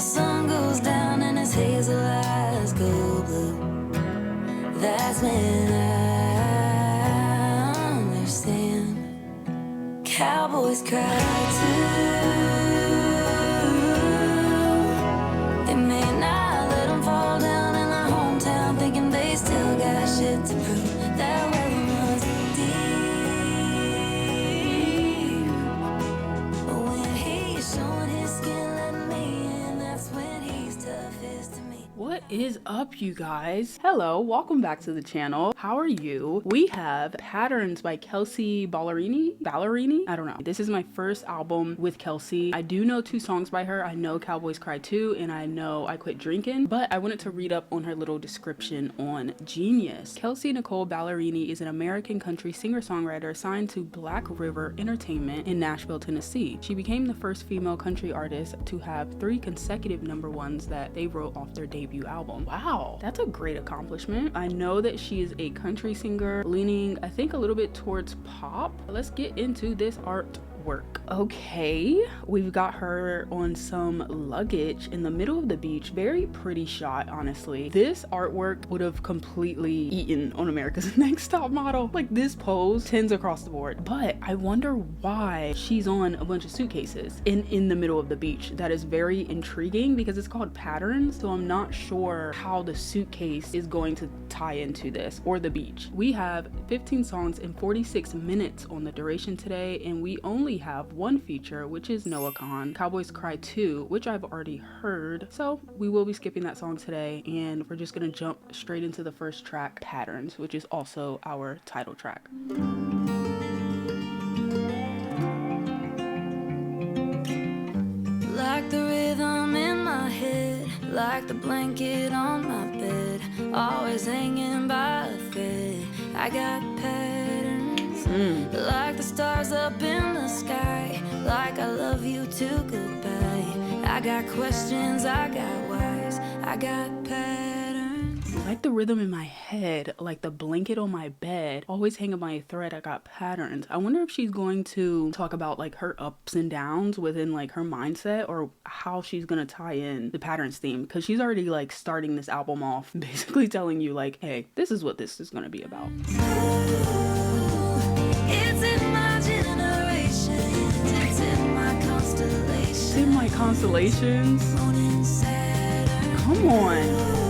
the sun goes down and his hazel eyes go blue, that's when I understand. Cowboys cry too. They may not let them fall down in their hometown, thinking they still got shit to prove. That well runs deep. But when he's showing his skin, letting me in, that's when he's toughest to me. What is up, you guys? Hello, welcome back to the channel. How are you? We have Patterns by Kelsea Ballerini. I don't know. This is my first album with Kelsea. I do know 2 songs by her. I know Cowboys Cry Too, and I know I Quit Drinking, but I wanted to read up on her little description on Genius. Kelsea Nicole Ballerini is an American country singer-songwriter signed to Black River Entertainment in Nashville, Tennessee. She became the first female country artist to have 3 consecutive #1s that they wrote off their debut album. Wow, that's a great accomplishment. I know that she is a country singer leaning, I think, a little bit towards pop. Let's get into this artwork. Okay, we've got her on some luggage in the middle of the beach. Very pretty shot, honestly. This artwork would have completely eaten on America's Next Top Model. Like, this pose, 10s across the board. But I wonder why she's on a bunch of suitcases in the middle of the beach. That is very intriguing because it's called Patterns, so I'm not sure how the suitcase is going to tie into this or the beach. We have 15 songs and 46 minutes on the duration today, and we only have 1 feature, which is Noah Khan, Cowboys Cry 2, which I've already heard. So we will be skipping that song today, and we're just gonna jump straight into the first track, Patterns, which is also our title track. Like the rhythm in my head, like the blanket on my bed, always hanging by a thread. I got patterns, like the stars up in the sky, like I love you too goodbye. I got questions, I got whys, I got patterns. Like the rhythm in my head, like the blanket on my bed, always hanging by a thread, I got patterns. I wonder if she's going to talk about like her ups and downs within like her mindset, or how she's gonna tie in the patterns theme, because she's already like starting this album off basically telling you like, hey, this is what this is gonna be about. It's in my generation, it's in my constellation. It's in my constellations. Come on.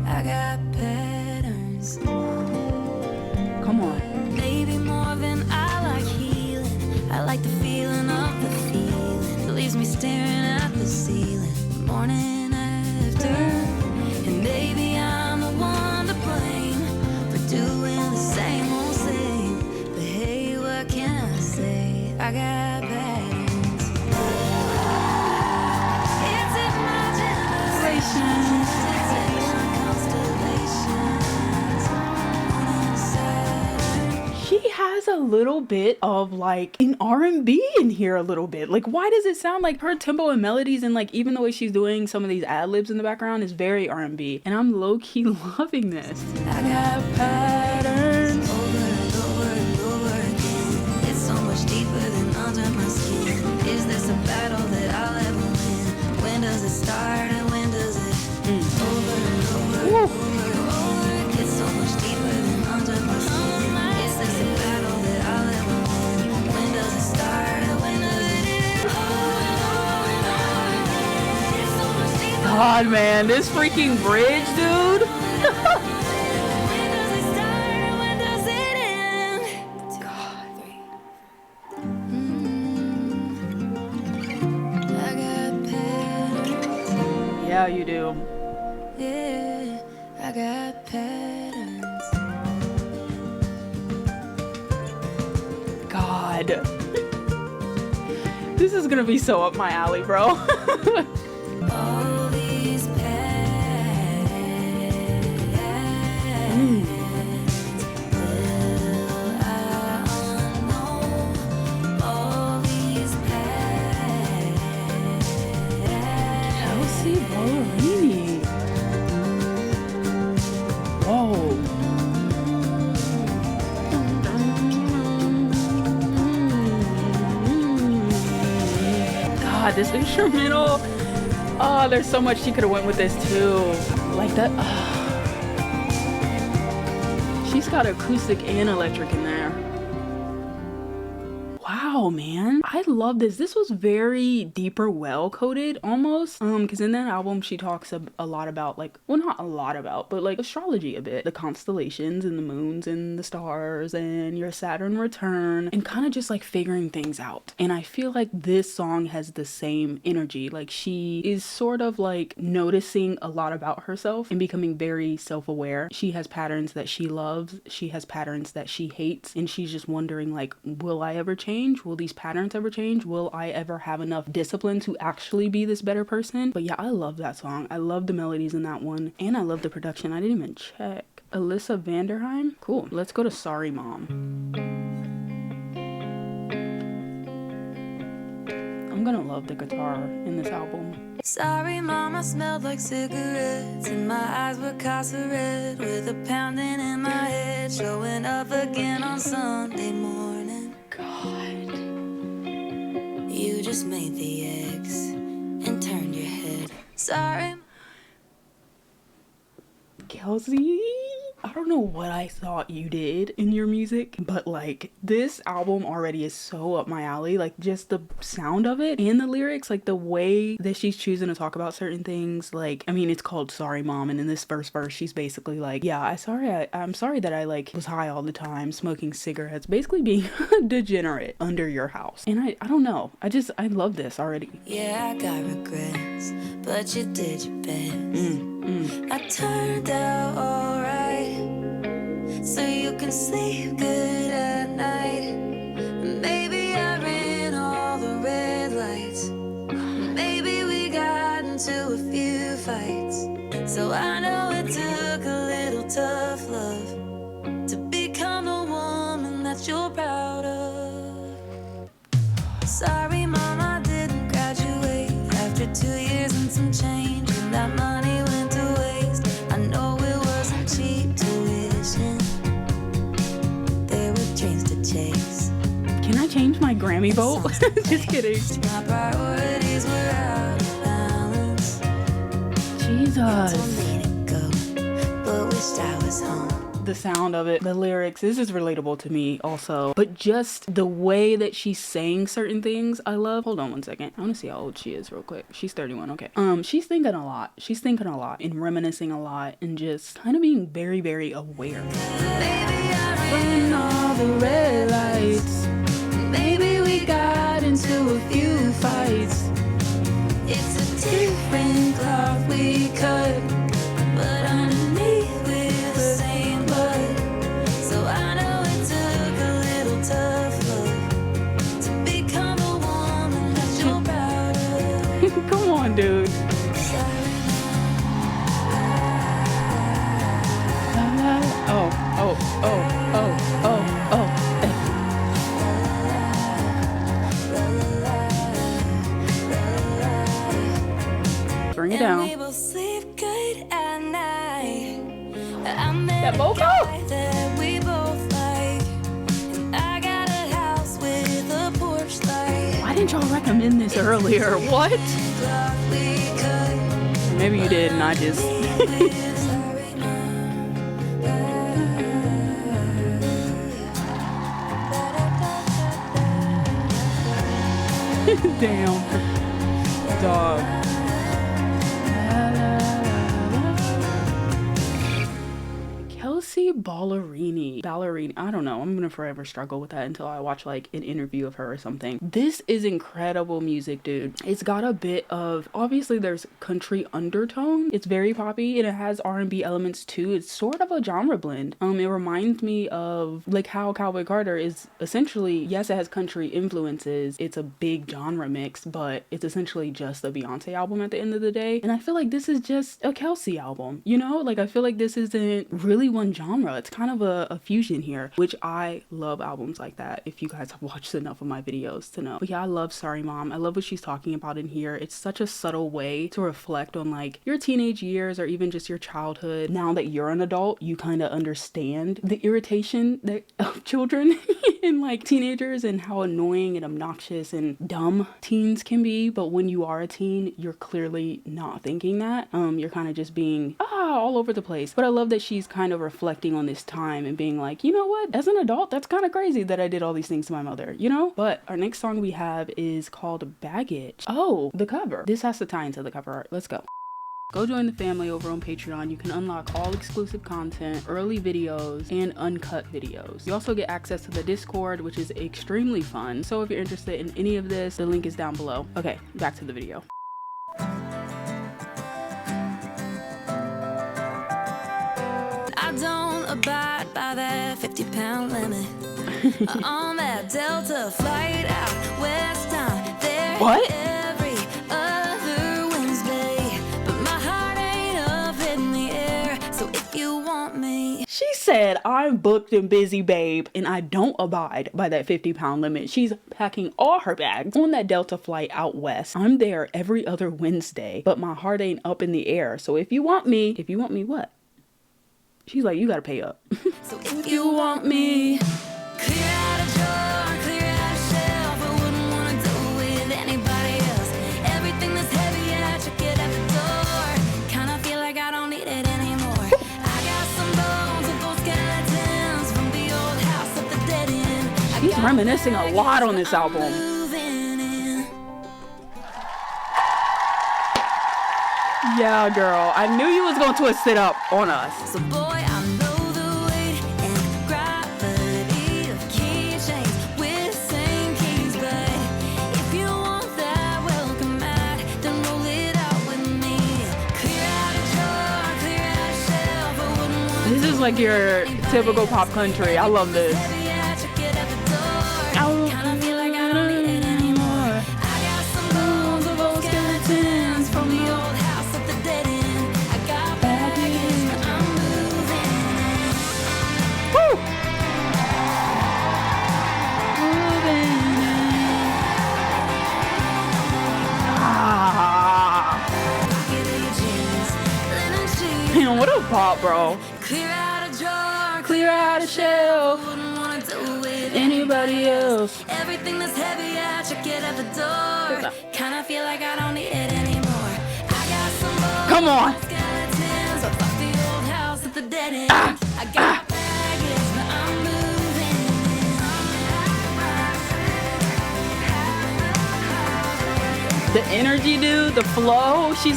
I got patterns. Come on. Maybe more than I like healing. I like the feeling of the feeling. It leaves me staring at the ceiling morning after. And maybe I'm the one to blame for doing the same old same. But hey, what can I say? I got patterns. It's in my generation. She has a little bit of like an R&B in here a little bit. Like, why does it sound like her tempo and melodies, and like even the way she's doing some of these ad-libs in the background is very R&B, and I'm low-key loving this. I got patterns over and over and over again. It's so much deeper than under my skin. Is this a battle that I'll ever win? When does it start and when does it over and over and over? It's so much deeper than under my skin. Is this a battle that I'll ever win? When does it start and when does it end? It's so much deeper. God, man, this freaking bridge, dude. When does it start and when does it end? God. I got patterns. Yeah, you do. Yeah, I got patterns. God. This is gonna be so up my alley, bro. All these patterns. Will I unknow all these patterns? Kelsea Ballerini. Whoa. God, this instrumental. Oh, there's so much she could have went with this too. Like that. She's got acoustic and electric in there. Wow, man, I love this. This was very deeper well coded almost, because in that album she talks a lot about, like, well, not a lot about, but like astrology a bit, the constellations and the moons and the stars and your Saturn return, and kind of just like figuring things out. And I feel like this song has the same energy. Like, she is sort of like noticing a lot about herself and becoming very self-aware. She has patterns that she loves, she has patterns that she hates, and she's just wondering, like, will I ever change? Will these patterns ever change? Will I ever have enough discipline to actually be this better person? But yeah, I love that song. I love the melodies in that one, and I love the production. I didn't even check. Alyssa Vanderheim? Cool. Let's go to Sorry Mom. I'm gonna love the guitar in this album. Sorry, Mom, I smelled like cigarettes, and my eyes were casa red, with a pounding in my head, showing up again on Sunday morning. God. You just made the eggs and turned your head. Sorry. Kelsey, I don't know what I thought you did in your music, but like, this album already is so up my alley. Like, just the sound of it and the lyrics, like the way that she's choosing to talk about certain things. Like, I mean, it's called Sorry Mom, and in this first verse she's basically like, yeah, I'm sorry that I like was high all the time, smoking cigarettes, basically being degenerate under your house. And I don't know, I love this already. Yeah, I got regrets, but you did your best. I turned out alright, so you can sleep good at night. Maybe I ran all the red lights. Maybe we got into a few fights. So I know it took a little tough love to become the woman that you're proud of. Sorry, Mom, I didn't graduate after 2 years and some change, and that money went to waste. I know it wasn't cheap tuition. There were dreams to chase. Can I change my Grammy vote? Just kidding. My priorities were out of balance. Jesus. I made it go, but wished I was home. The sound of it, the lyrics, this is relatable to me also, but just the way that she's saying certain things I love. Hold on one second, I want to see how old she is real quick. She's 31. Okay, she's thinking a lot and reminiscing a lot, and just kind of being very, very aware. Baby, I Burn all the red lights, maybe we got into a few fights. It's a different cloth we cut, but underneath we're the same blood. So I know it took a little tough love to become a woman that you're proud of. Come on, dude. Oh. Bring it down. We both sleep good at night. That vocal? That we both like. And I got a house with a porch light. Why didn't y'all recommend this earlier? What? Maybe you did and I just... Damn. Dog. Kelsea Ballerini. I don't know. I'm gonna forever struggle with that until I watch like an interview of her or something. This is incredible music, dude. It's got a bit of, obviously there's country undertone. It's very poppy and it has R&B elements too. It's sort of a genre blend. It reminds me of like how Cowboy Carter is essentially, yes, it has country influences. It's a big genre mix, but it's essentially just a Beyonce album at the end of the day. And I feel like this is just a Kelsea album, you know? Like, I feel like this isn't really one genre. genre. It's kind of a fusion here, which I love albums like that, if you guys have watched enough of my videos to know. But yeah, I love Sorry Mom. I love what she's talking about in here. It's such a subtle way to reflect on like your teenage years or even just your childhood. Now that you're an adult, you kind of understand the irritation of children and like teenagers and how annoying and obnoxious and dumb teens can be. But when you are a teen, you're clearly not thinking that. You're kind of just being all over the place. But I love that she's kind of reflecting on this time and being like, you know what, as an adult, that's kind of crazy that I did all these things to my mother, you know? But our next song we have is called Baggage. Oh, the cover. This has to tie into the cover art. Let's go. Go join the family over on Patreon. You can unlock all exclusive content, early videos, and uncut videos. You also get access to the Discord, which is extremely fun. So if you're interested in any of this, the link is down below. Okay, back to the video. I don't abide by that 50-pound limit. On that Delta flight out west, I'm there What? every other Wednesday. But my heart ain't up in the air, so if you want me. She said, I'm booked and busy, babe, and I don't abide by that 50-pound limit. She's packing all her bags on that Delta flight out west. I'm there every other Wednesday, but my heart ain't up in the air. So if you want me what? She's like, you gotta pay up. So if you want me, clear out a drawer, clear out a shelf. I wouldn't wanna do it with anybody else. Everything that's heavy, I check it at the door. Kinda feel like I don't need it anymore. I got some bones and both skeletons from the old house at the dead end. She's reminiscing a lot on this album. Yeah, girl, I knew you was gonna twist it up on us. So boy, I know the weight and gravity of keychains with the same keys. But if you want that welcome mat, then roll it out with me. Clear out a drawer, clear out a shelf. I wouldn't want This is like your typical pop country. I love this. heavy, I check it at the door. Kinda feel like I don't need it anymore. I got some bones of old skeletons from the old house at the dead end. I got baggage, but I'm moving in. Woo! Ah. Pocket of your jeans, linen sheets. Man, what a pop, bro. Clear out a drawer, Clear out a shelf. wouldn't wanna do it with Anybody else? everything that's heavy, I check it at the door. Kinda feel like I don't need it anymore. I got some bones, Come on. skeletons off the old house at the dead end. I got baggage, but I'm moving in. The energy, dude, the flow. She's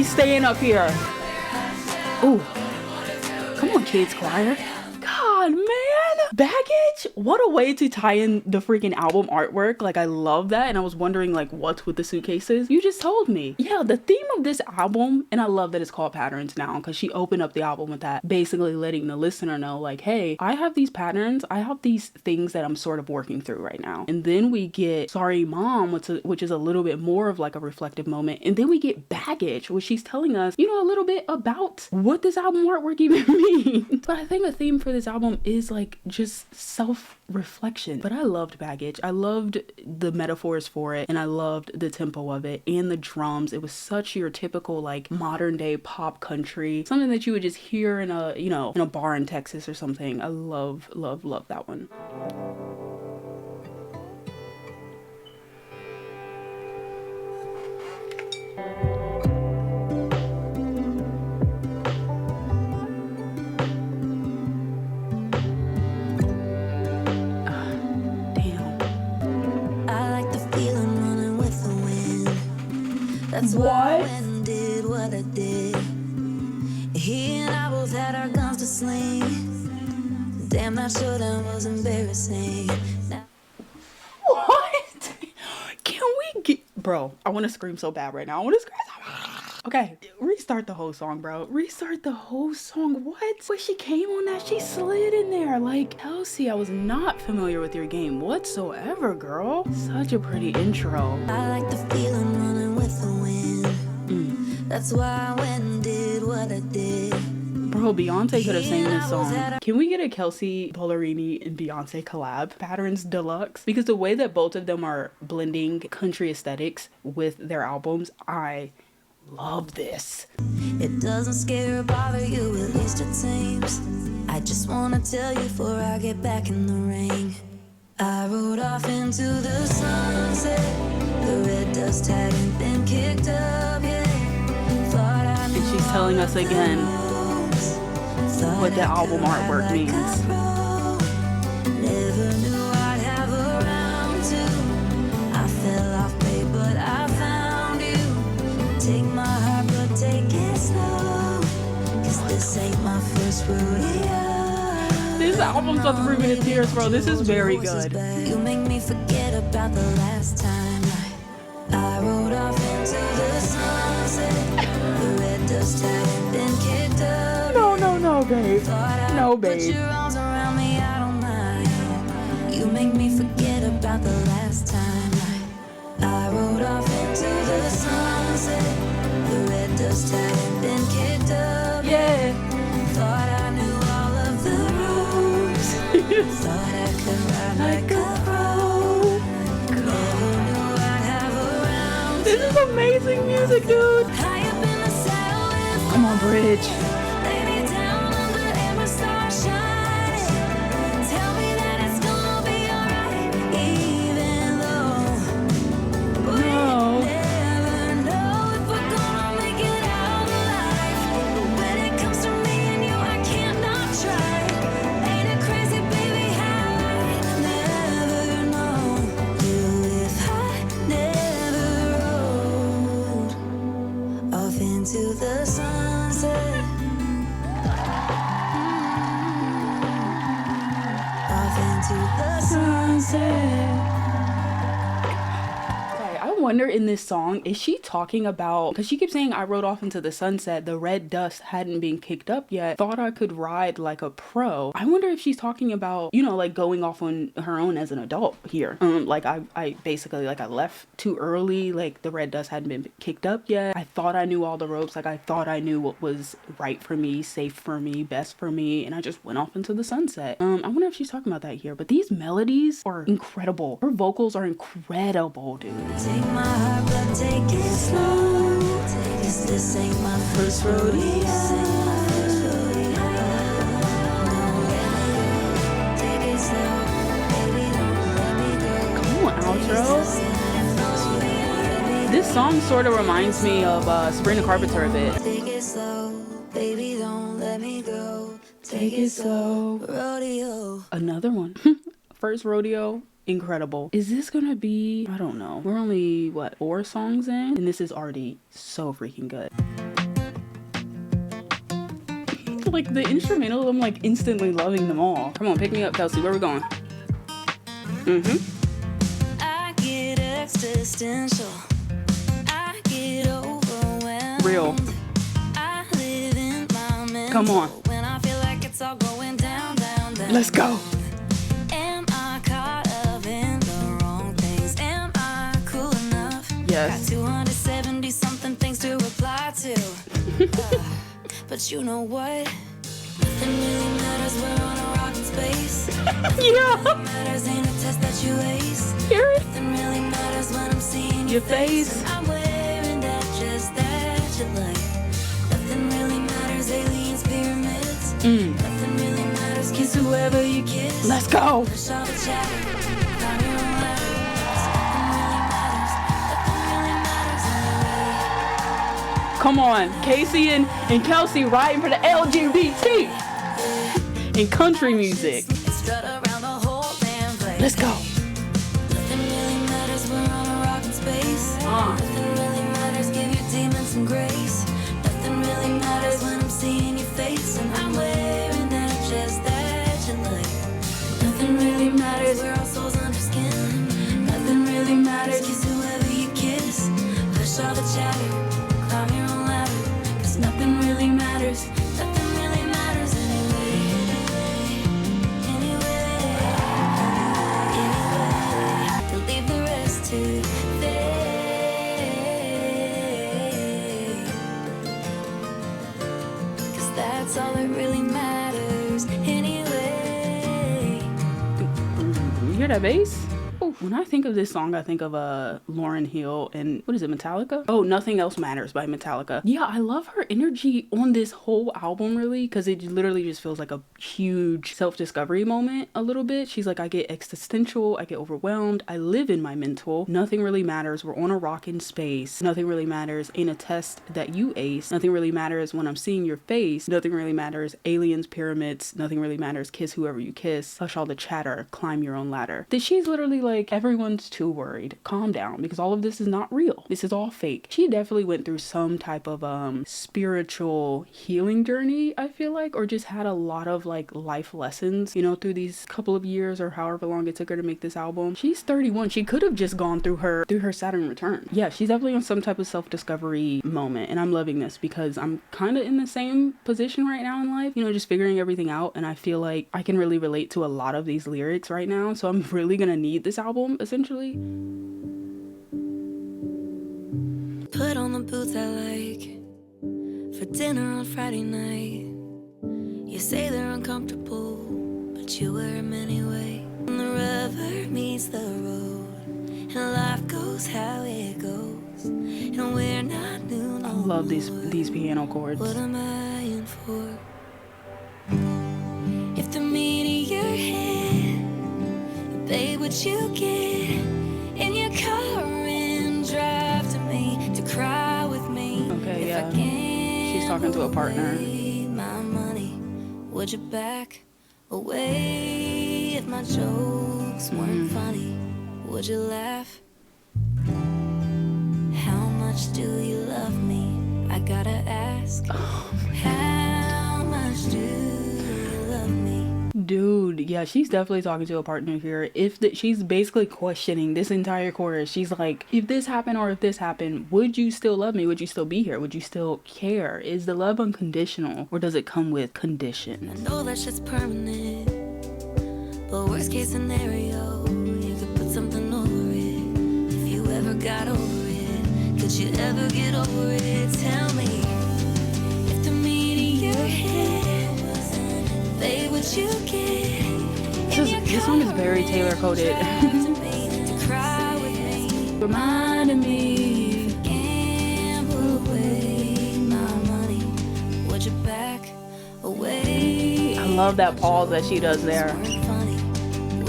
staying up here. Ooh. Come on, kids choir. God, man. Baggage? What a way to tie in the freaking album artwork. Like, I love that. And I was wondering, like, what's with the suitcases? You just told me. Yeah, the theme of this album, and I love that it's called Patterns now, because she opened up the album with that, basically letting the listener know, like, hey, I have these patterns. I have these things that I'm sort of working through right now. And then we get Sorry Mom, which is a little bit more of like a reflective moment. And then we get Baggage, which she's telling us, you know, a little bit about what this album artwork even means. But I think a theme for this album is like just self-reflection. But I loved Baggage. I loved the metaphors for it, and I loved the tempo of it and the drums. It was such your typical like modern day pop country, something that you would just hear in a, you know, in a bar in Texas or something. I love that one. That's why I went and did what I did. He and I both had our guns to sling. Damn, that showdown was embarrassing. What? Can we get... Bro, I want to scream so bad right now. I want to scream so bad. Okay, restart the whole song, bro. Restart the whole song. What? When she came on that, she slid in there. Like, Kelsea, I was not familiar with your game whatsoever, girl. Such a pretty intro. I like the feeling running with the wind. That's why I went and did what I did. Bro, Beyonce could have sang this song. Can we get a Kelsea Ballerini and Beyonce collab? Patterns Deluxe? Because the way that both of them are blending country aesthetics with their albums, I love this. It doesn't scare or bother you, at least it seems. I just wanna tell you before I get back in the ring. I rode off into the sunset. The red dust hadn't been kicked up yet. Thought I knew. And she's telling us again what the album artwork means. Never knew I'd have a round two. I fell off, babe, but I found you. Take my heart, but take it slow. 'Cause this ain't my first rodeo. This album's about to bring me to tears, bro. This is very good. You make me forget about the last time I rode off into the sunset. The red dust hadn't been kicked up. No, babe. No, Put babe. your arms around me, I don't mind. You make me forget about the last time I rode off into the sunset. The red dust hadn't been kicked up. Yeah. Thought I knew all of the rules. Thought I could ride like a pro. Never knew I'd have a round. This is amazing music, dude. High up in the saddle with Come on, Bridge. lay me down under amber star shining. Tell me that it's gonna be alright, even though we No. never know if we're gonna make it out alive. But when it comes to me and you, I can't not try. Ain't it crazy, baby, how I never know you if I never rode off into the sunset. Off into the sunset. Okay, I wonder in this song, is she talking about, because she keeps saying I rode off into the sunset, the red dust hadn't been kicked up yet, thought I could ride like a pro. I wonder if she's talking about, you know, like going off on her own as an adult here. Like I basically, like I left too early, like the red dust hadn't been kicked up yet. I thought I knew all the ropes, like I thought I knew what was right for me, safe for me, best for me, and I just went off into the sunset. I wonder if she's talking about that here, but these melodies are incredible. Her vocals are incredible, dude. Take my heart, but take it slow. 'Cause this ain't my first rodeo. Take it slow, baby, don't let me go. Come on, outro. This song sort of reminds me of Sabrina Carpenter a bit. Take it slow, baby, don't let me go. Take it slow. Rodeo. Another one. First rodeo. Incredible. Is this gonna be, I don't know, we're only what, 4 songs in, and this is already so freaking good. Like the instrumental, I'm like instantly loving them all. Come on, pick me up, Kelsey. Where we going? I get existential. I get overwhelmed. Real. I live in my mental. Come on. When I feel like it's all going down, down, down. Let's go. Am I caught up in the wrong things? Am I cool enough? Yes. Got 270 something things to reply to. But you know what? Nothing really matters. We're on a rocket space. Yeah. Nothing matters ain't a test that you ace. Hear it? Nothing really matters when I'm seeing Your face. I'm wearing that just that you like. Nothing really matters. Aliens, pyramids. Nothing really matters. Kiss whoever you kiss. Let's go. Push all the chatter. Climb your own ladder. 'Cause nothing really matters. Nothing really matters anyway. Come on. Casey and Kelsey riding for the LGBT in country music. Strut around the whole damn place. Let's go. Nothing really matters. We're on a rocket space. Nothing really matters. Give your demons some grace. Nothing really matters when I'm seeing your face and I'm wearing that just that you like. Nothing really matters. We're all souls under skin. Nothing really matters. Kiss whoever you kiss. Hush all the chatter. Climb your own ladder. 'Cause nothing really matters. Nothing really matters anyway. Anyway. Leave the rest to fate. 'Cause that's all it hear that bass? Oh, when I think of this song, I think of Lauryn Hill and what is it, Metallica? Oh, Nothing Else Matters by Metallica. Yeah, I love her energy on this whole album, really, because it literally just feels like a huge self-discovery moment a little bit. She's like, I get existential, I get overwhelmed, I live in my mental, nothing really matters, we're on a rock in space, nothing really matters, ain't a test that you ace, nothing really matters when I'm seeing your face, nothing really matters, aliens, pyramids, nothing really matters, kiss whoever you kiss, hush all the chatter, climb your own ladder. That she's literally like, everyone's too worried, calm down, because all of this is not real, this is all fake. She definitely went through some type of spiritual healing journey, I feel like, or just had a lot of like life lessons, you know, through these couple of years or however long it took her to make this album. She's 31. She could have just gone through her Saturn return. Yeah, she's definitely on some type of self-discovery moment, and I'm loving this because I'm kind of in the same position right now in life, you know, just figuring everything out, and I feel like I can really relate to a lot of these lyrics right now, so I'm really gonna need this album essentially. Put on the boots I like for dinner on Friday night. You say they're uncomfortable, but you wear them anyway. And the rubber meets the road, and life goes how it goes, and we're not new no I love these more. piano chords. What am I in for? If the meat of your head, babe, what you get in your car and drive to me to cry with me. Okay, If yeah. I can't She's talking to a partner. my money, would you back away? If my jokes weren't funny, would you laugh? How much do you love me? I gotta ask. How much do you love me? Dude, yeah, she's definitely talking to a partner here. She's basically questioning this entire chorus. She's like, if this happened or if this happened, would you still love me? Would you still be here? Would you still care? Is the love unconditional, or does it come with condition? I know that shit's permanent, but worst case scenario, you could put something over it. If you ever got over it, could you ever get over it? Tell me, if the meat of your head, babe, what you get? This song is very Taylor coded. Reminding me, gamble away my money, would you back away? I love that pause that she does there.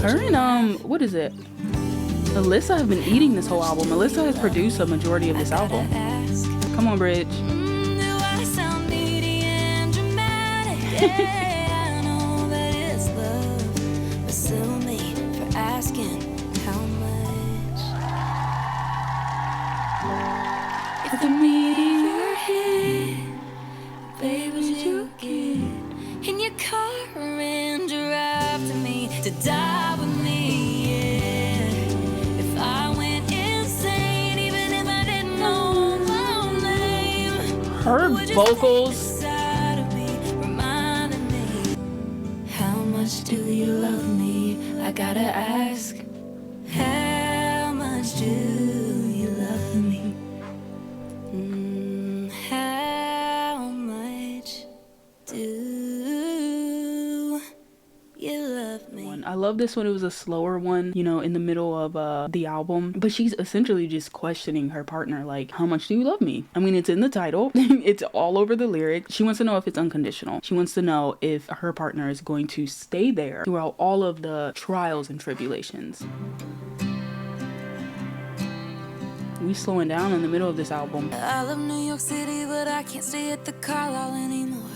Her and what is it? Alyssa have been eating this whole album. Alyssa has produced a majority of this album. Come on, Bridge. Do I sound needy and dramatic? Yeah, I know that it's love, but sue me for asking how much. If the meat in your head, babe, would you get in your car and drive to me to die with me? Yeah. If I went insane, even if I didn't know my own name, Her would you vocals. stay beside of me, reminding me, how much do you love me? I gotta ask, how much do you love me? How much do you love me? I love this one. It was a slower one, you know, in the middle of the album, but she's essentially just questioning her partner, like, how much do you love me? I mean, it's in the title. It's all over the lyric. She wants to know if it's unconditional. She wants to know if her partner is going to stay there throughout all of the trials and tribulations. We slowing down in the middle of this album. I love New York City, but I can't stay at the Carlisle anymore.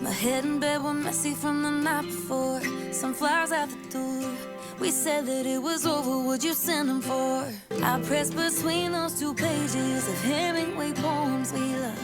My head and bed were messy from the night before. Some flowers out the door. We said that it was over, would you send them for? I pressed between those 2 pages of Hemingway poems we love.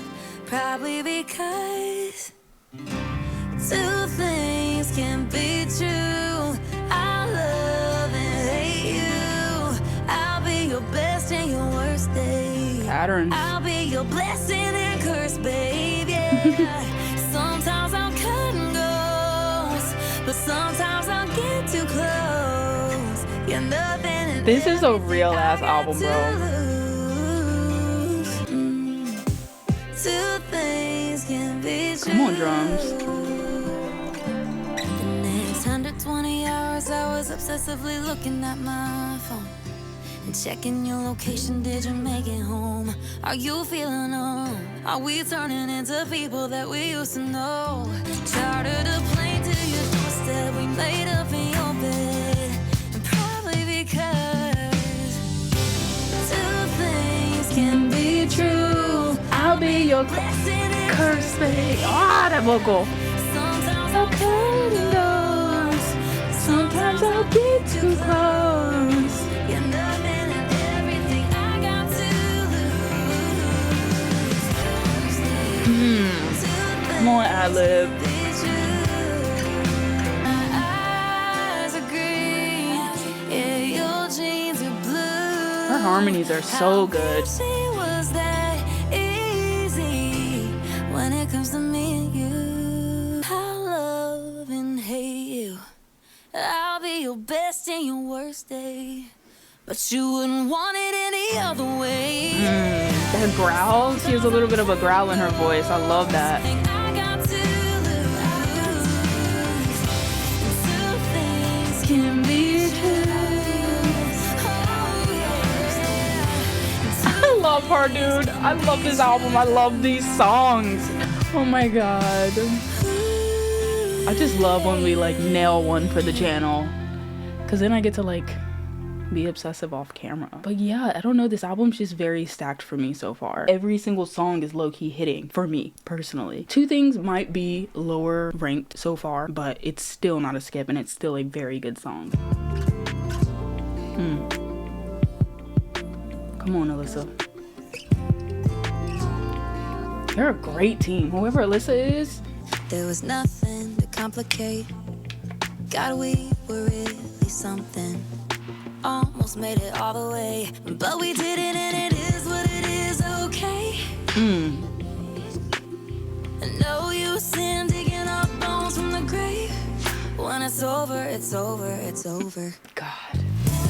Probably because 2 things can be true. I love and hate you. I'll be your best and your worst day. Patterns. I'll be your blessing and curse, babe, yeah. Sometimes I'll cut and goes, but sometimes I'll get too close. You're nothing and This is a real ass album, bro. Two things can be true. Come on, drums. The next 120 hours I was was obsessively looking at my phone and checking your location. Did you make it home? Are you feeling alone? Are we turning into people that we used to know? Chartered a plane to your doorstep, we made up in your bed, and probably because two things can be true. I'll be your curse, babe. Ah, that vocal. Sometimes I'll cut indoors. Sometimes I'll get too close. you're nothing and everything I got to lose. Come on, ad-lib. My eyes are green, yeah, your jeans are blue. Her harmonies are so good. She was that easy when it comes to me and you. I love and hate you. I'll be your best and your worst day, but you wouldn't want it any other way. That growl, she has a little bit of a growl in her voice. I love that. I got to lose. Two things can be true. Oh, yeah. I love her, dude. I love this album. I love these songs. Oh my god. I just love when we like nail one for the channel, cause then I get to like be obsessive off camera. But yeah, I don't know, this album's just very stacked for me so far. Every single song is low-key hitting for me personally. Two Things might be lower ranked so far, but it's still not a skip and it's still a very good song. Come on, Alyssa. You're a great team, whoever Alyssa is. There was nothing to complicate. God, we were really something. Almost made it all the way, but we did it, and it is what it is, okay? No use in digging up bones from the grave. When it's over, it's over, it's over. God.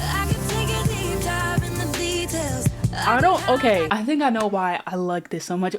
I could take a deep dive in the details. Okay, I think I know why I like this so much.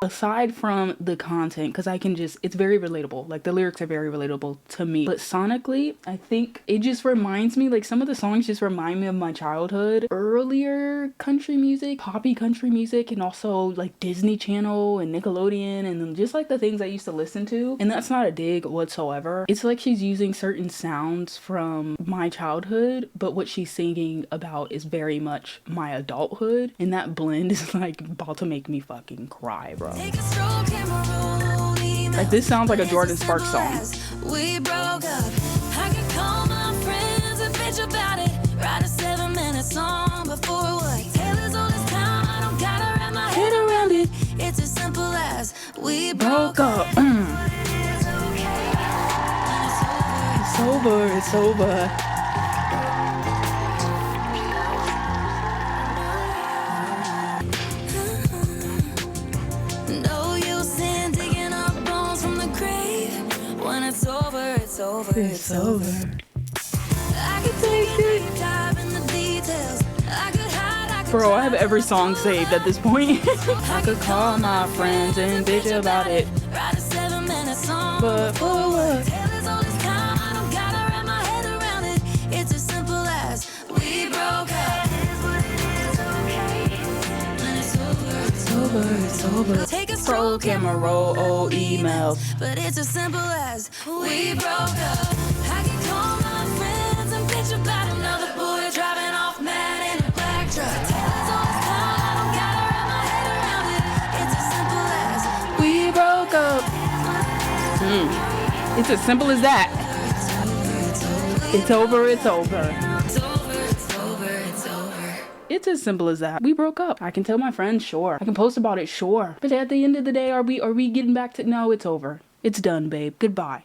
Aside from the content, because I can just, it's very relatable. Like the lyrics are very relatable to me. But sonically, I think it just reminds me, like some of the songs just remind me of my childhood. Earlier country music, poppy country music, and also like Disney Channel and Nickelodeon, and then just like the things I used to listen to. And that's not a dig whatsoever. It's like she's using certain sounds from my childhood, but what she's singing about is very much my adulthood. And that blend is like about to make me fucking cry, bro. Like this sounds like a Jordan Sparks song. We broke up. I could call my friends and bitch about it. Write a 7-minute song before what? Taylor's all this time. I don't gotta wrap my head around it. It's as simple as we broke up. It's over, it's over. It's over. It's over. I could take a deep dive in the details. Bro, I have every song saved at this point. I could call my friends and bitch about it. Write a 7-minute song. But for what? Taylor's all this time. I don't gotta wrap my head around it. It's as simple as we broke up. It's over. It's over. Take a Pro camera roll, old emails. But it's as simple as we broke up. I can call my friends and bitch about another boy driving off mad in a black truck. Taylor's all this time, I don't gotta wrap my head around it. It's as simple as We broke up. It's as simple as that. It's over, it's over. It's as simple as that. We broke up. I can tell my friends, sure. I can post about it, sure. But at the end of the day, are we getting back to, no, it's over. It's done, babe. Goodbye.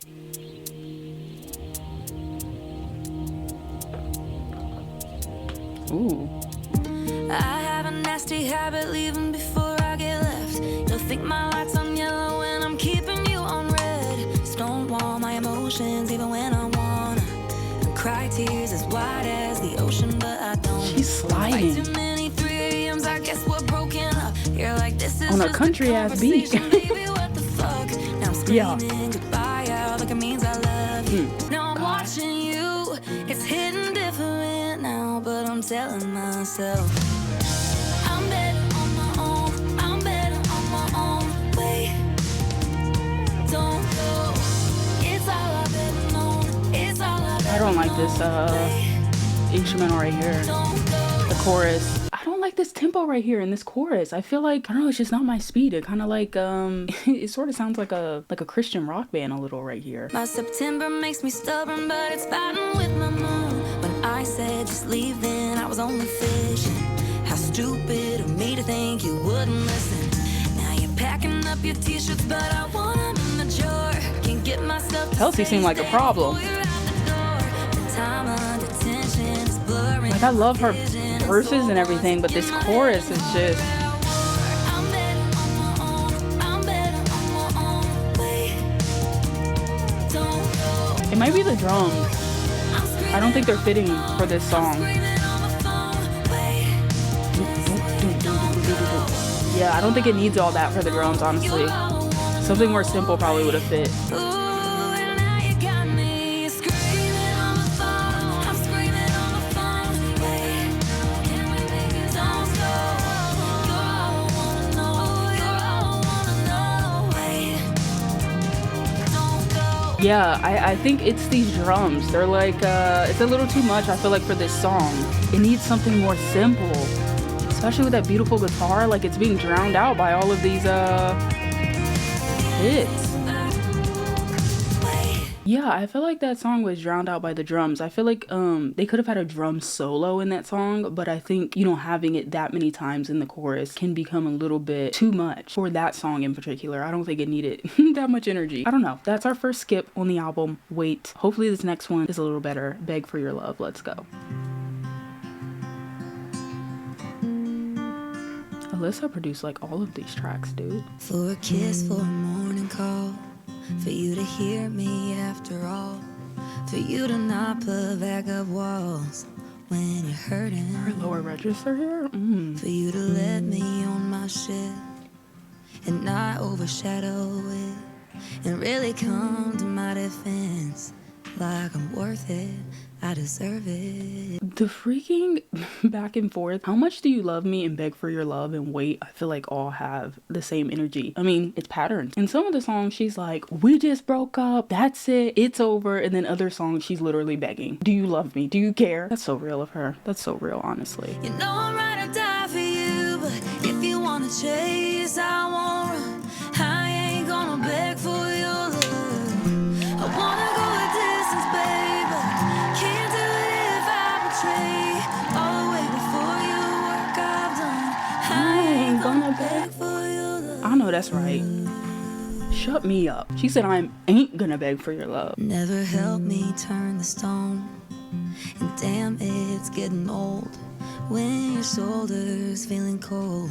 Ooh. I have a nasty habit leaving before I get left. You'll think my lights on yellow when I'm keeping you on red. Stonewall my emotions even when I wanna. And cry tears as wide as the ocean, but I don't. She's sliding. Too many 3 a.m.s, I guess we're broken up. You're like, this is on a just country ass beat. baby, what the fuck? Now I'm Yeah. screaming goodbye out like it means I love you. Now I'm watching you telling myself I'm better on my own, I'm better on my own way. Don't go, it's all I've ever known, it's all I've ever I don't like this instrumental right here. The chorus. I don't like this tempo right here in this chorus. I feel like, I don't know, it's just not my speed. It kind of like it sort of sounds like a Christian rock band a little right here. My September makes me stubborn, but it's fighting with my moon. When I said just leave, then I was only fishing. How stupid of me to think you wouldn't listen. Now you're packing up your t-shirts, but I want them in the jar. Can't get myself to Kelsea seemed like a problem. Like, I love her verses and everything, but this chorus is just... It might be the drums. I don't think they're fitting for this song. Yeah, I don't think it needs all that for the drums, honestly. Something more simple probably would have fit. Yeah, I think it's these drums. They're like, it's a little too much, I feel like, for this song. It needs something more simple. Especially with that beautiful guitar, like it's being drowned out by all of these hits. Yeah, I feel like that song was drowned out by the drums. I feel like they could have had a drum solo in that song, but I think, you know, having it that many times in the chorus can become a little bit too much for that song in particular. I don't think it needed that much energy. I don't know. That's our first skip on the album. Wait. Hopefully this next one is a little better. Beg for Your Love. Let's go. Alyssa produced like all of these tracks, dude. For a kiss, for a morning call, for you to hear me after all, for you to not put back up walls when you're hurting. Her lower register here? For you to let me on my shit and not overshadow it, and really come to my defense like I'm worth it, I deserve it. The freaking back and forth. How much do you love me and Beg for Your Love and Wait, I feel like all have the same energy. I mean, it's patterns. In some of the songs, she's like, we just broke up, that's it, it's over. And then other songs, she's literally begging, do you love me? Do you care? That's so real of her. That's so real, honestly. You know I'm right or die for you, but if you wanna chase, I won't run. I ain't gonna beg for your love. I wanna go a distance, babe, but can't do it if I betray all the way before your work I've done. I ain't gonna beg for your love. I know that's right. Shut me up. She said I ain't gonna beg for your love. Never helped me turn the stone, and damn, it's getting old when your shoulder's feeling cold.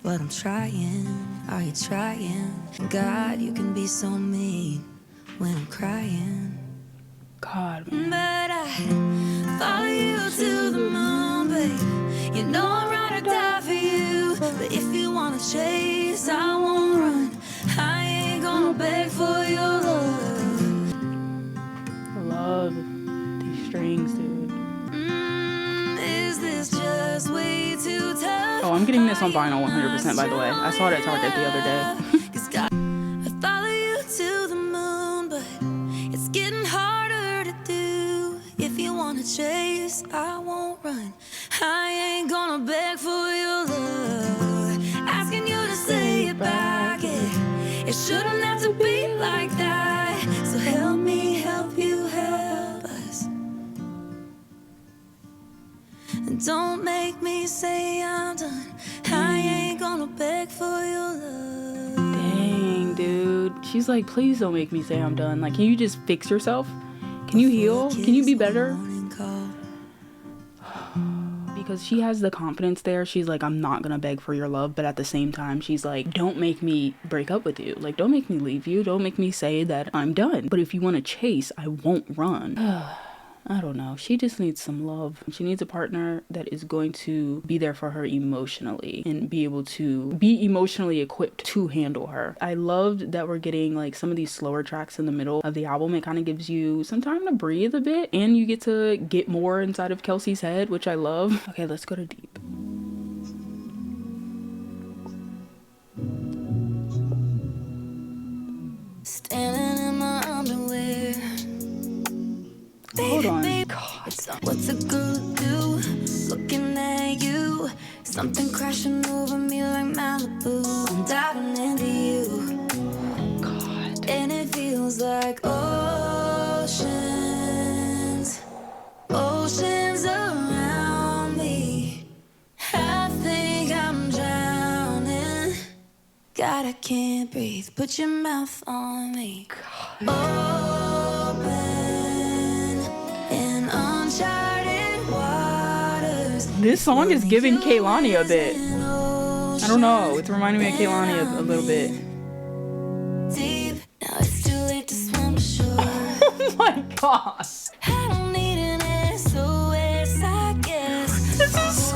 But I'm trying, are you trying? God, you can be so mean when I'm crying. God, man. But I follow you to the moon, babe. You know I'm ride or die for you, but if you wanna chase, I won't run. I ain't gonna beg for your love. I love these strings, dude. Is this just way too tough? Oh, I'm getting this on vinyl 100%, by the way. I saw it at Target the other day. I follow you to the moon, but it's getting harder to do. If you wanna chase, I won't run. I ain't gonna beg for your love. Asking you to say it back, it shouldn't have to be like that. So help me help you help us. And don't make me say I'm done. I ain't gonna beg for your love. Dang, dude. She's like, please don't make me say I'm done. Like, can you just fix yourself? Can you heal? Can you be better? Because she has the confidence there. She's like, I'm not gonna beg for your love, but at the same time, she's like, don't make me break up with you. Like, don't make me leave you. Don't make me say that I'm done. But if you want to chase, I won't run. I don't know. She just needs some love. She needs a partner that is going to be there for her emotionally and be able to be emotionally equipped to handle her. I loved that we're getting like some of these slower tracks in the middle of the album. It kind of gives you some time to breathe a bit and you get to get more inside of Kelsey's head, which I love. Okay, let's go to Deep. Standing in my underwear. Hold on. Baby, God. what's a girl do? Looking at you, something crashing over me like Malibu. I'm diving into you, God. and it feels like oceans, oceans around me. I think I'm drowning. God, I can't breathe. Put your mouth on me. Open in uncharted waters. This song is giving Kehlani a bit. I don't know. It's reminding me of Kehlani a little bit. Deep. Now it's too late to swim ashore. Oh my gosh. I don't need an SOS, I guess. This is so...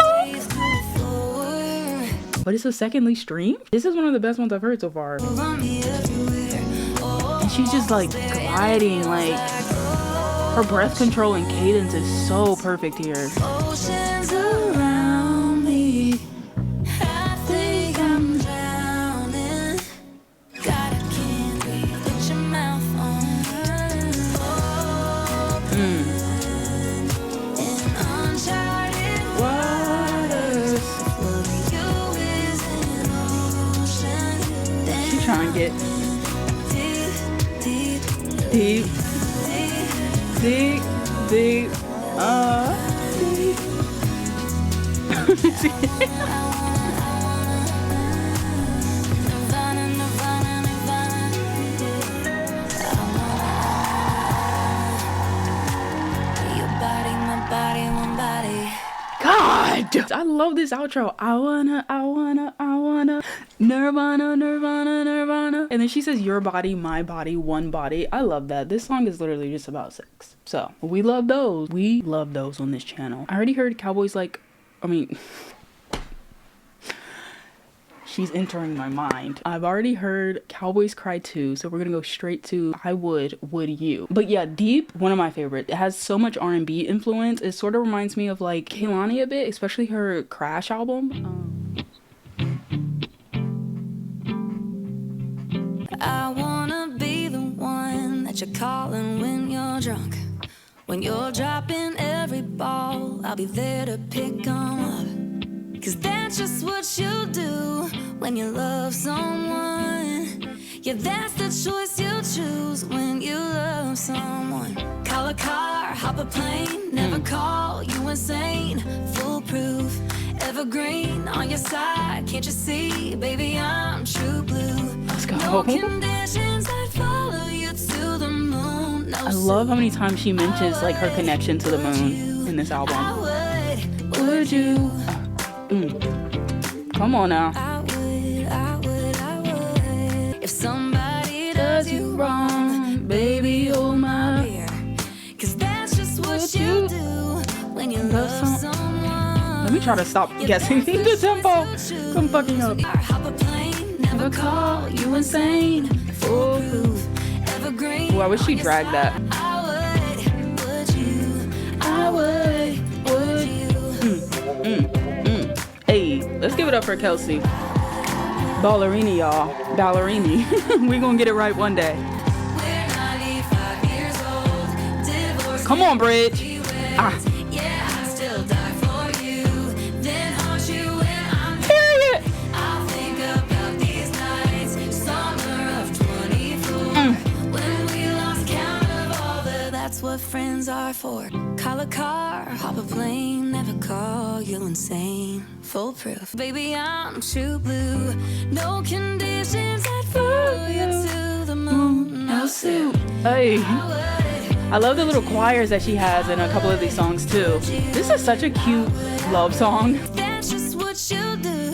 But it's the second least streamed? This is one of the best ones I've heard so far. And she's just like gliding, like her breath control and cadence is so perfect here. Oceans around me. I think I'm drowning. God, I can't breathe. Put your mouth on me. In uncharted waters. You is an ocean. She's trying to get Deep, deep, deep, deep. deep, deep, deep. Nirvana, Nirvana, Nirvana. Your body, my body, one body. God, I love this outro. I wanna, Nirvana, Nirvana, Nirvana. And then she says, your body, my body, one body. I love that. This song is literally just about sex. So we love those. We love those on this channel. I already heard Cowboys like, she's entering my mind. I've already heard Cowboys Cry 2, so we're gonna go straight to I Would You. But yeah, Deep, one of my favorite. It has so much R&B influence. It sort of reminds me of like Kehlani a bit, especially her Crash album. I wanna be the one that you're calling when you're drunk. When you're dropping every ball, I'll be there to pick 'em up. 'Cause that's just what you do when you love someone. Yeah, that's the choice you choose when you love someone. Call a car, hop a plane, never call you insane. Foolproof, evergreen on your side. Can't you see, baby, I'm true blue. Let's go. No conditions, I'd follow you to the moon. No, I love how many times she mentions like her connection to the moon in this album. would you? Come on now. I would. If somebody does you wrong, baby, hold my beer. 'Cause that's just what you do when you love someone. Let me try to stop guessing the tempo. I'm fucking up. Hop a plane, never call you insane. Foolproof, evergreen. Ooh, I wish she dragged that. Would you? I would you? Hey, let's give it up for Kelsea Ballerini, y'all. Ballerini. We gonna get it right one day. We're 95 years old, divorced. Come on, Bridge. Ah. Yeah, I'd still die for you. Then haunt you when I'm Period. I'll think about these nights, summer of 24. When we lost count of all that's what friends are for. Call a car, hop a plane, never call you insane. Foolproof, baby, I'm true blue. No conditions, I'd follow you to the moon. No suit. Hey. I love the little choirs that she has in a couple of these songs too. This is such a cute love song. That's just what you do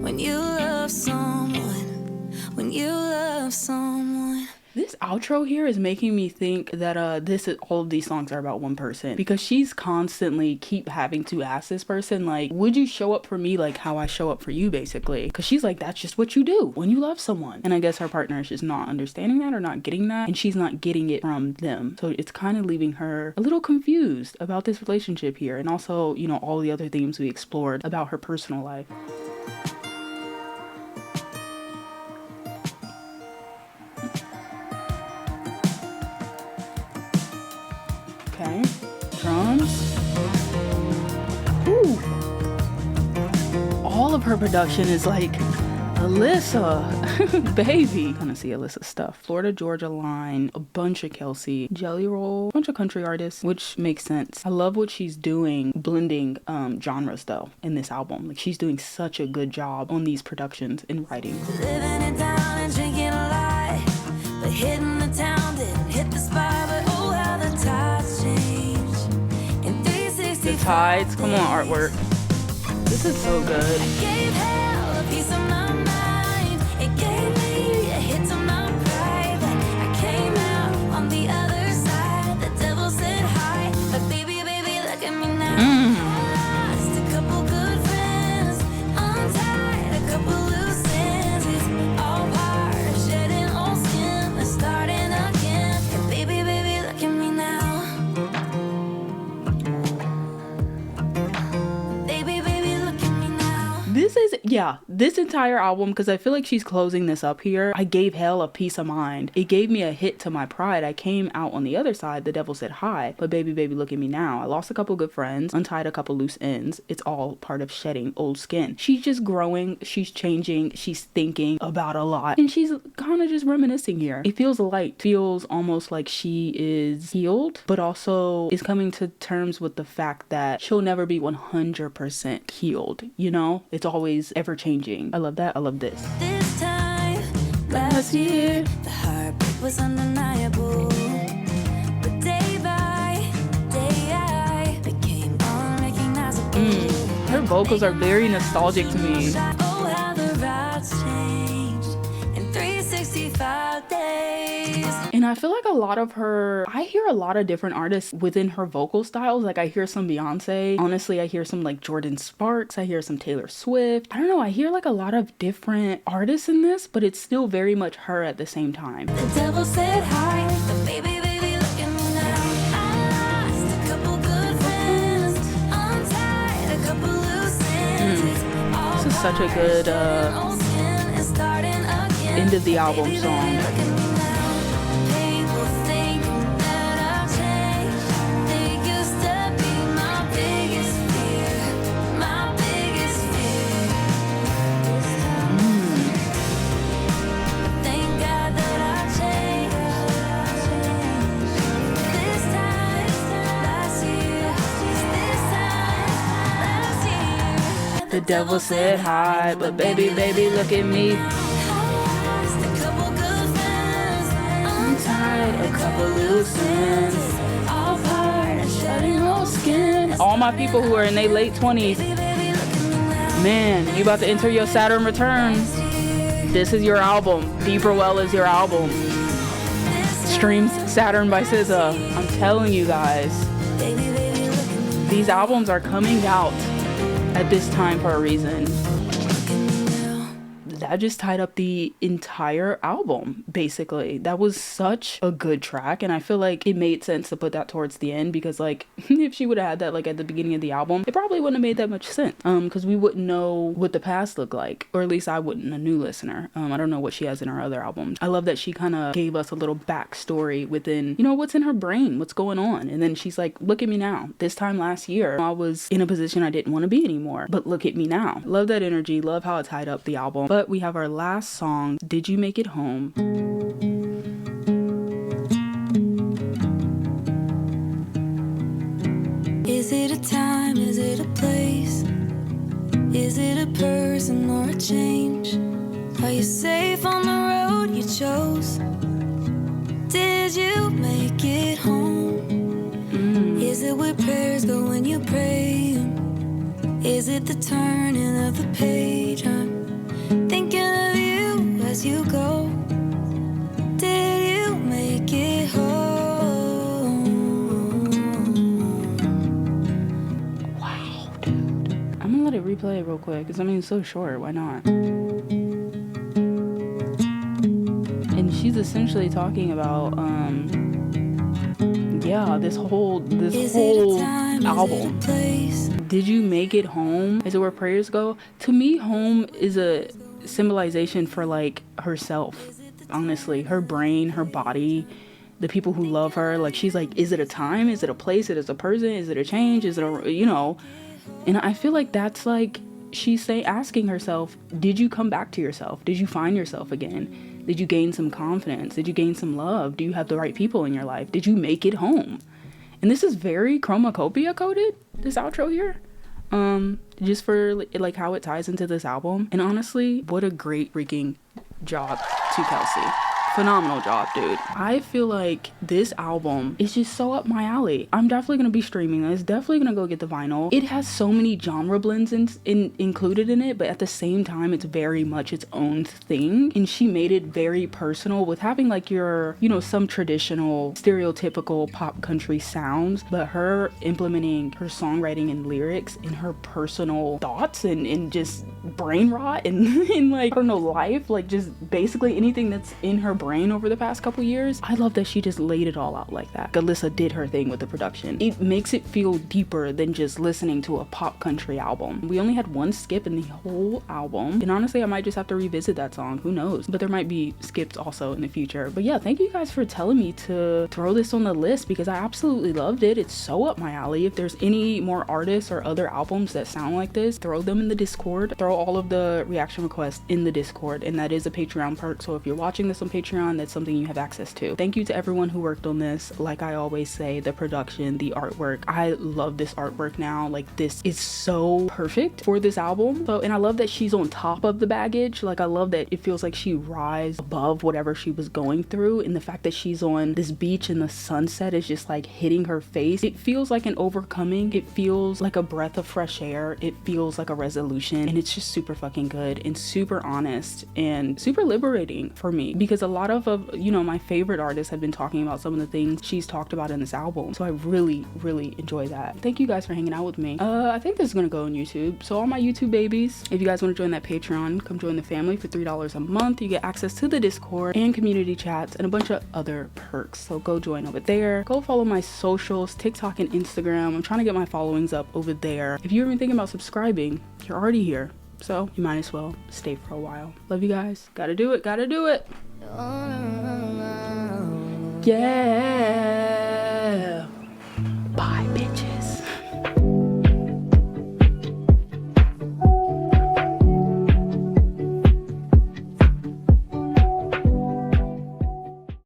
when you love someone. When you love someone. This outro here is making me think that all of these songs are about one person, because she's constantly keep having to ask this person, like, would you show up for me like how I show up for you, basically? Because she's like, that's just what you do when you love someone. And I guess her partner is just not understanding that or not getting that, and she's not getting it from them. So it's kind of leaving her a little confused about this relationship here, and also, you know, all the other themes we explored about her personal life. Okay, drums. Ooh. All of her production is like Alyssa, baby. Gonna see Alyssa stuff. Florida Georgia Line, a bunch of Kelsea, Jelly Roll, a bunch of country artists, which makes sense. I love what she's doing, blending genres though in this album. Like, she's doing such a good job on these productions and writing. Living it down and drinking a lot, but hitting the town didn't hit the spot. But oh, how the tides change in 360. The tides, come on, artwork. This is so good. I gave hell a piece of my mind. It gave me a hit to my pride, but I came out on the other side. The devil said hi, but baby, baby, look at me now. I lost a couple good friends, untied a couple loose ends. It's all part of shedding old skin and starting again. And baby, baby, look at me now. Baby, baby, look at me now. This entire album, because I feel like she's closing this up here. I gave hell a piece of mind. It gave me a hit to my pride. I came out on the other side. The devil said hi, but baby, baby, look at me now. I lost a couple good friends, untied a couple loose ends. It's all part of shedding old skin. She's just growing. She's changing. She's thinking about a lot, and she's kind of just reminiscing here. It feels light. Feels almost like she is healed, but also is coming to terms with the fact that she'll never be 100% healed. You know, it's always ever changing. I love that. I love this. This time last year, the heartbreak was undeniable. But day by day, I became unrecognizable. Her vocals are very nostalgic to me. Oh, how the routes changed in 365 days. And I feel like I hear a lot of different artists within her vocal styles. Like, I hear some Beyonce. Honestly, I hear some like Jordan Sparks. I hear some Taylor Swift. I don't know. I hear like a lot of different artists in this, but it's still very much her at the same time. The devil said hi, but baby, baby, look at me now. I lost a couple good friends, untied a couple loose ends. This is such a good end of the album song. The devil said hi, but baby, baby, look at me. Untied a couple loose ends. All part of shedding old skin. All my people who are in their late 20s. Man, you about to enter your Saturn return. This is your album. Deeper Well is your album. Streams Saturn by SZA. I'm telling you guys, these albums are coming out at this time for a reason. That just tied up the entire album, basically. That was such a good track, and I feel like it made sense to put that towards the end, because like if she would have had that like at the beginning of the album, it probably wouldn't have made that much sense, because we wouldn't know what the past looked like, or at least I wouldn't, a new listener. I don't know what she has in her other albums. I love that she kind of gave us a little backstory within, you know, what's in her brain, what's going on, and then she's like, look at me now. This time last year, I was in a position I didn't want to be anymore, but look at me now. Love that energy, love how it tied up the album. But we have our last song, Did You Make It Home? Is it a time? Is it a place? Is it a person or a change? Are you safe on the road you chose? Did you make it home? Is it where prayers go when you pray? Is it the turning of the page? I'm thinking of you as you go. Did you play it real quick because I mean it's so short. Why not? And she's essentially talking about yeah, this whole album. Did you make it home? Is it where prayers go? To me, home is a symbolization for like herself. Honestly, her brain, her body, the people who love her. Like she's like, is it a time? Is it a place? Is it a person? Is it a change? Is it a, you know? And I feel like that's like she's asking herself, did you come back to yourself? Did you find yourself again? Did you gain some confidence? Did you gain some love? Do you have the right people in your life? Did you make it home? And this is very chromacopia coded, this outro here. Just for like how it ties into this album. And honestly, what a great freaking job to Kelsey. Phenomenal job, dude. I feel like this album is just so up my alley. I'm definitely gonna be streaming this, definitely gonna go get the vinyl. It has so many genre blends included in it, but at the same time it's very much its own thing, and she made it very personal with having like your, you know, some traditional stereotypical pop country sounds, but her implementing her songwriting and lyrics in her personal thoughts and just brain rot and, and like, I don't know, life, like just basically anything that's in her brain over the past couple years. I love that she just laid it all out like that. Alyssa did her thing with the production. It makes it feel deeper than just listening to a pop country album. We only had one skip in the whole album, and honestly I might just have to revisit that song, who knows, but there might be skips also in the future. But yeah, thank you guys for telling me to throw this on the list because I absolutely loved it. It's so up my alley. If there's any more artists or other albums that sound like this, throw them in the Discord. Throw all of the reaction requests in the Discord, and that is a Patreon perk, so if you're watching this on Patreon, that's something you have access to. Thank you to everyone who worked on this. Like I always say, the production, the artwork, I love this artwork now. Like this is so perfect for this album. So, and I love that she's on top of the baggage. Like I love that it feels like she rise above whatever she was going through, and the fact that she's on this beach and the sunset is just like hitting her face. It feels like an overcoming. It feels like a breath of fresh air. It feels like a resolution, and it's just super fucking good and super honest and super liberating for me, because a lot of you know, my favorite artists have been talking about some of the things she's talked about in this album, so I really enjoy that. Thank you guys for hanging out with me. I think this is gonna go on YouTube, so all my YouTube babies, if you guys want to join that Patreon, come join the family for $3 a month. You get access to the Discord and community chats and a bunch of other perks, so go join over there. Go follow my socials, TikTok and Instagram. I'm trying to get my followings up over there. If you're even thinking about subscribing, you're already here, so you might as well stay for a while. Love you guys. Gotta do it. Yeah. Bye, bitch.